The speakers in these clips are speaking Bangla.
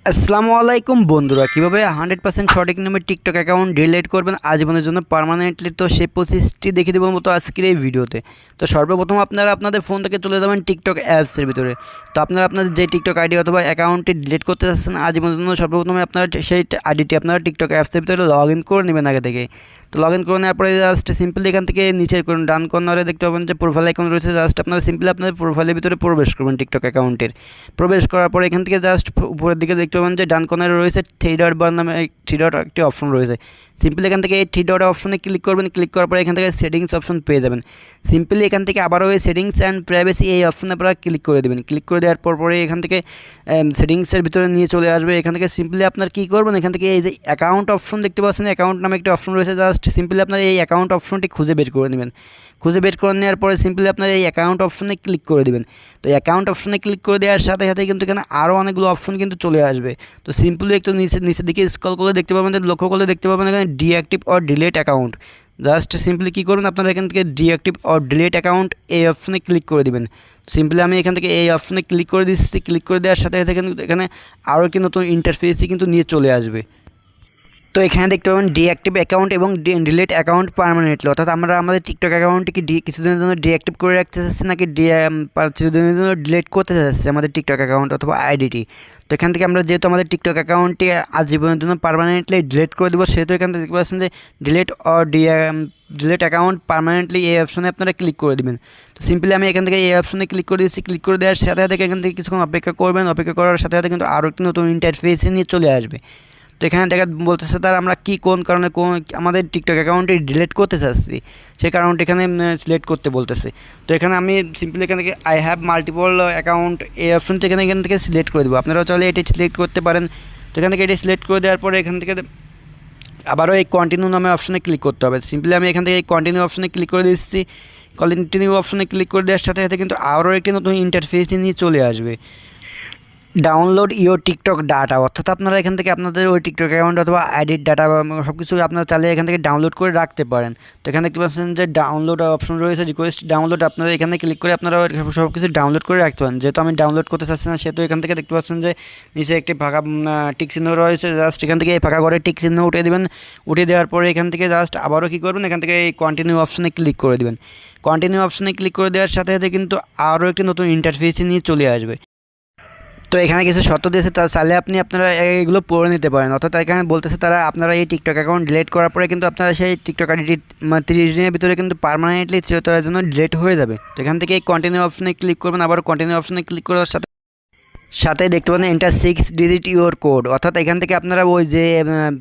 আসসালামু আলাইকুম বন্ধুরা, কীভাবে 100% সঠিক নিয়মে টিকটক অ্যাকাউন্ট ডিলিট করবেন আজীবনের জন্য পার্মানেন্টলি, তো সেই প্রসেসটি দেখিয়ে দেবো মতো আজকের এই ভিডিওতে। তো সর্বপ্রথম আপনারা আপনাদের ফোন থেকে চলে যাবেন টিকটক অ্যাপসের ভিতরে। তো আপনারা আপনাদের যে টিকটক আইডি অথবা অ্যাকাউন্টটি ডিলিট করতে চাচ্ছেন আজীবনের জন্য, সর্বপ্রথমে আপনারা সেই আইডিটি আপনারা টিকটক অ্যাপসের ভিতরে লগ ইন করে নেবেন আগে থেকে। তো লগ ইন করে নেওয়ার পরে জাস্ট সিম্পলি এখান থেকে নিচের ডান কর্নারে দেখতে পাবেন যে প্রোফাইল অ্যাকাউন্ট রয়েছে। জাস্ট আপনারা সিম্পলি আপনাদের প্রোফাইলের ভিতরে প্রবেশ করবেন টিকটক অ্যাকাউন্টের। প্রবেশ করার পরে এখান থেকে জাস্ট উপরের দিকে দেখতে পাবেন যে ডান কর্নারে রয়েছে থ্রি ডট বার নামে থ্রি ডট একটি অপশন রয়েছে। সিম্পলি এখান থেকে এই থ্রি ডট অপশনে ক্লিক করবেন। ক্লিক করার পরে এখান থেকে সেটিংস অপশন পেয়ে যাবেন। সিম্পলি এখান থেকে আবারও ওই সেটিংস অ্যান্ড প্রাইভেসি এই অপশনে আপনারা ক্লিক করে দেবেন। ক্লিক করে দেওয়ার পরে এখান থেকে সেটিংসের ভিতরে নিয়ে চলে আসবে। এখান থেকে সিম্পলি আপনার কী করবেন, এখান থেকে এই যে অ্যাকাউন্ট অপশন দেখতে পাচ্ছেন, অ্যাকাউন্ট নামে একটি অপশন রয়েছে। জাস্ট সিম্পলি আপনার এই অ্যাকাউন্ট অপশনটি খুঁজে বের করে নেবেন। খুঁজে বের করে নেওয়ার পরে সিম্পলি আপনার এই অ্যাকাউন্ট অপশনে ক্লিক করে দেবেন। তো অ্যাকাউন্ট অপশনে ক্লিক করে দেওয়ার সাথে সাথে কিন্তু এখানে আরও অনেকগুলো অপশন কিন্তু চলে আসবে। তো সিম্পলি একটু নিচের দিকে স্ক্রল করলে দেখতে পাবেন, লক্ষ্য করলে দেখতে পাবেন এখানে deactive or delete account. Just simply কী করুন, আপনারা এখান থেকে ডিঅ্যাক্টিভ অর ডিলিট অ্যাকাউন্ট এই অপশনে ক্লিক করে দেবেন। সিম্পলি আমি এখান থেকে এই অপশনে ক্লিক করে দিচ্ছি। ক্লিক করে দেওয়ার সাথে সাথে কিন্তু এখানে আরও একটি নতুন ইন্টারফেসই কিন্তু নিয়ে চলে আসবে। তো এখানে দেখতে পাবেন ডিঅ্যাক্টিভ অ্যাকাউন্ট এবং ডিলিট অ্যাকাউন্ট পার্মানেন্টলি, অর্থাৎ আমরা আমাদের টিকটক অ্যাকাউন্টকে কিছুদিনের জন্য ডিঅ্যাক্টিভ করে রাখতে চাচ্ছি নাকি কিছুদিনের জন্য ডিলিট করতে চাচ্ছি আমাদের টিকটক অ্যাকাউন্ট অথবা আইডিটি। তো এখান থেকে আমরা যেহেতু আমাদের টিকটক অ্যাকাউন্টটি আজীবনের জন্য পার্মানেন্টলি ডিলিট করে দেবো, সেহেতু এখান থেকে দেখতে পাচ্ছেন যে delete or delete account permanently এই অপশনে আপনারা ক্লিক করে দেবেন। তো সিম্পলি আমি এখান থেকে এই অপশনে ক্লিক করে দিচ্ছি। ক্লিক করে দেওয়ার সাথে সাথে এখান থেকে কিছুক্ষণ অপেক্ষা করবেন। অপেক্ষা করার সাথে সাথে কিন্তু আরও একটি নতুন ইন্টারফেস নিয়ে চলে আসবে। তো এখানে বলতেছে তার আমরা কোন কারণে আমাদের টিকটক অ্যাকাউন্টটি ডিলিট করতে চাচ্ছি, সেই কারণটি এখানে সিলেক্ট করতে বলতেছে। তো এখানে আমি সিম্পলি এখান থেকে আই হ্যাভ মাল্টিপল অ্যাকাউন্ট এই অপশনটি এখান থেকে সিলেক্ট করে দেবো। আপনারাও চাইলে এটি সিলেক্ট করতে পারেন। তো এখান থেকে এটি সিলেক্ট করে দেওয়ার পরে এখান থেকে আবারও এই কন্টিনিউ নামে অপশনে ক্লিক করতে হবে। সিম্পলি আমি এখান থেকে এই কন্টিনিউ অপশনে ক্লিক করে দিচ্ছি। কন্টিনিউ অপশনে ক্লিক করে দেওয়ার সাথে সাথে কিন্তু আরও একটি নতুন ইন্টারফেস নিয়ে চলে আসবে। ডাউনলোড ইওর টিকটক ডাটা, অর্থাৎ আপনারা এখান থেকে আপনাদের ওই টিকটক অ্যাকাউন্ট অথবা আইডির ডাটা সব কিছু আপনারা চাইলে এখান থেকে ডাউনলোড করে রাখতে পারেন। তো এখানে দেখতে পাচ্ছেন যে ডাউনলোড অপশন রয়েছে, রিকোয়েস্ট ডাউনলোড। আপনারা এখানে ক্লিক করে আপনারা সব কিছু ডাউনলোড করে রাখতে পারেন। যেহেতু আমি ডাউনলোড করতে চাচ্ছি না, সেহেতু এখান থেকে দেখতে পাচ্ছেন যে নিচে একটি ফাঁকা টিক চিহ্ন রয়েছে। জাস্ট এখান থেকে এই ফাঁকা ঘরে টিক চিহ্ন উঠিয়ে দেবেন। উঠিয়ে দেওয়ার পরে এখান থেকে জাস্ট আবারও কী করবেন, এখান থেকে এই কন্টিনিউ অপশনে ক্লিক করে দেবেন। কন্টিনিউ অপশনে ক্লিক করে দেওয়ার সাথে সাথে কিন্তু আরও একটি নতুন ইন্টারফেস নিয়ে চলে আসবে। তো এখানে কিছু শর্ত দিয়েছে, তার চাইলে আপনারা এগুলো পড়ে নিতে পারেন। অর্থাৎ এখানে বলতেছে তারা আপনারা এই টিকটক অ্যাকাউন্ট ডিলিট করার পরে কিন্তু আপনারা সেই টিকটক আইডি 30 দিনের ভিতরে কিন্তু পার্মানেন্টলি চিরতরের জন্য ডিলিট হয়ে যাবে। তো এখান থেকে এই কন্টিনিউ অপশনে ক্লিক করবেন। আবার কন্টিনিউ অপশনে ক্লিক করার সাথে দেখতে পাবেন এন্টার 6 ডিজিট ইউর কোড, অর্থাৎ এখান থেকে আপনারা ওই যে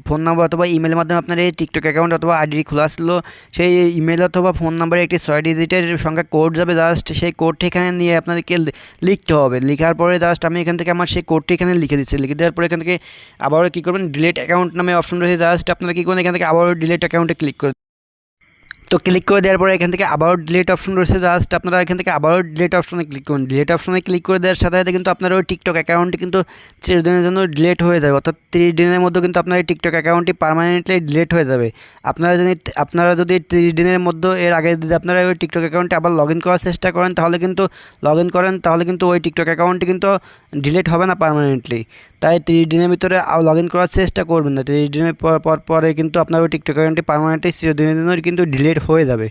ফোন নাম্বার অথবা ইমেলের মাধ্যমে আপনার এই টিকটক অ্যাকাউন্ট অথবা আইডি খোলা ছিল, সেই ইমেল অথবা ফোন নাম্বারে একটি 6 ডিজিটের সংখ্যা কোড যাবে। জাস্ট সেই কোডটি এখানে নিয়ে আপনাদেরকে লিখতে হবে। লেখার পরে জাস্ট আমি এখান থেকে আমার সেই কোডটি এখানে লিখে দিচ্ছি। লিখে দেওয়ার পরে এখান থেকে আবারও কী করবেন, ডিলিট অ্যাকাউন্ট নামে অপশন রয়েছে। জাস্ট আপনারা কী করবেন, এখান থেকে আবারও ডিলিট অ্যাকাউন্টে ক্লিক করে তো ক্লিক করে দেওয়ার পরে এখান থেকে আবারও ডিলিট অপশন রয়েছে। জাস্ট আপনারা এখান থেকে আবারও ডিলিট অপশনে ক্লিক করুন। ডিলিট অপশনে ক্লিক করে দেওয়ার সাথে সাথে কিন্তু আপনার ওই টিকটক অ্যাকাউন্টটি কিন্তু 4 দিনের জন্য ডিলিট হয়ে যাবে। অর্থাৎ 30 দিনের মধ্যে কিন্তু আপনার এই টিকটক অ্যাকাউন্টটি পার্মানেন্টলি ডিলিট হয়ে যাবে। আপনারা যদি 30 দিনের মধ্যে এর আগে যদি আপনারা ওই টিকটক অ্যাকাউন্টে আবার লগ ইন করার চেষ্টা করেন, তাহলে কিন্তু ওই টিকটক অ্যাকাউন্টটি কিন্তু ডিলিট হবে না পার্মানেন্টলি। তাই 30 দিনের ভিতরে লগ ইন করার চেষ্টা করবেন না। 30 দিনের পরে কিন্তু আপনার ওই টিকটক অ্যাকাউন্টটি পার্মানেন্টলি চিরদিনের জন্য কিন্তু ডিলিট হয়ে যাবে।